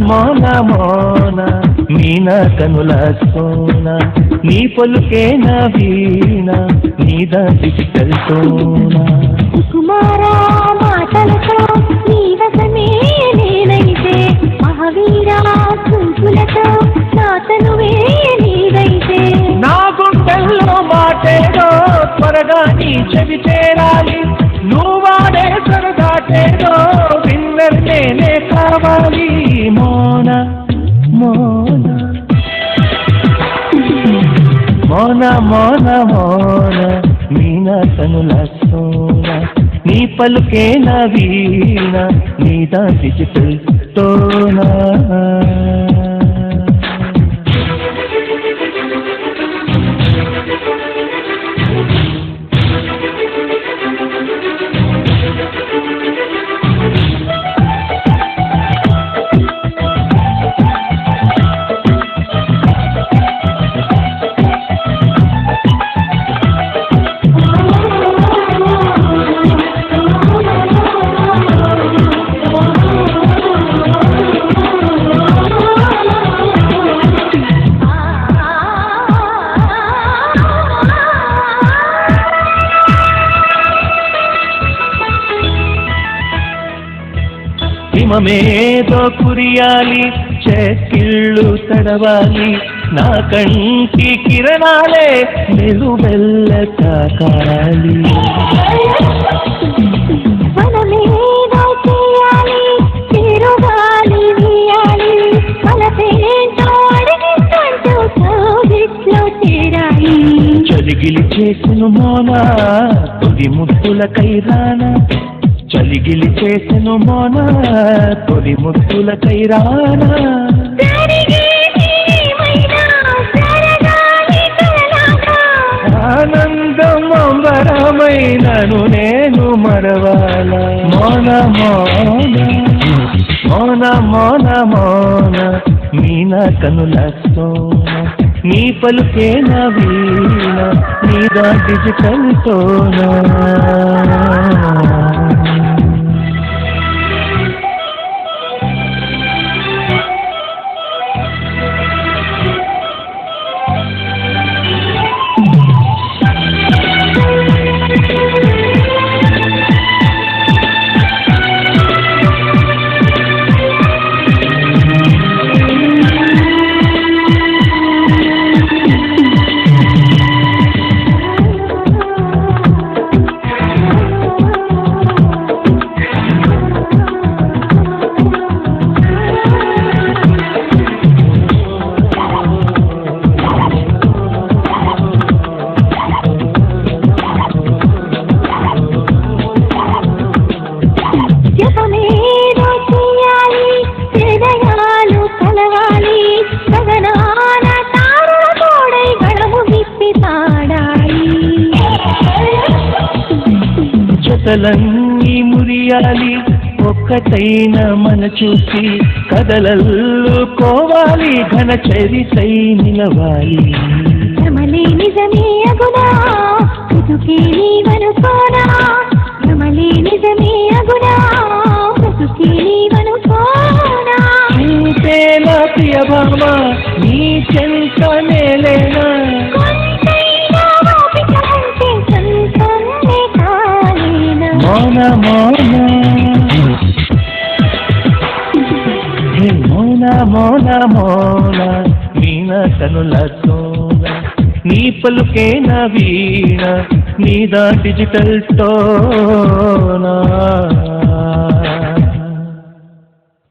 మోన మోన మీనా కనుల సోన నీ పలుకే నా వీణ నీదా డిజిటల్ సోనా కుమారా మాటలతో నీ వశమే నేనైతే మహావీరా చూపులతో నా తనువే నీదైతే నా గుండెల్లో మాటేదో త్వరగా నీ చెవి చేరాలి నువ్వాడే సరదాటేదో విన్నర్ నేనే కావాలి మోన మోన మోన మోన మోన మీనా కనుల సోన నీ పలుకే నా వీణ నీదా డిజిటల్ సోనా హిమమేదో కురియాలి చెక్కిళ్ళు తడవాలి నా కంటి కిరణాలే మెలుమెల్ల తాకాలి మనమేదో చేయాలి తిరుగాలి వీయాలి మనసేంటో అడిగిస్తుంటూ కౌగిట్లో చేరాలి చలిగిలి చేసిన మోనా తొలి ముద్దుల కైరానా చలిగిలి చేసెను మోన తొలి ముద్దుల కైరానా ఆనందం అంబరమైనను నేను మరవాల మోన మోన మోన మోన మోన మీనా కనుల సోన నీ పలుకే నా వీణ నీదా డిజిటల్ సోనా జతలన్నీ మురియాలి ఒక్కటైన మన చూసి కదలల్లుకోవాలి ఘన చరితై నిలవాలి రమలే నిజమే అగునా బ్రతుకే నీవనుకోనా రమలే నిజమే అగునా బ్రతుకే నీవనుకోనా ఇంతేనా ప్రియభామ నీ చెంత నేలేనా మోన మోన మోన మోన మోన మీనా కనుల సోన నీ పలుకే నా వీణ నీదా డిజిటల్ టోనా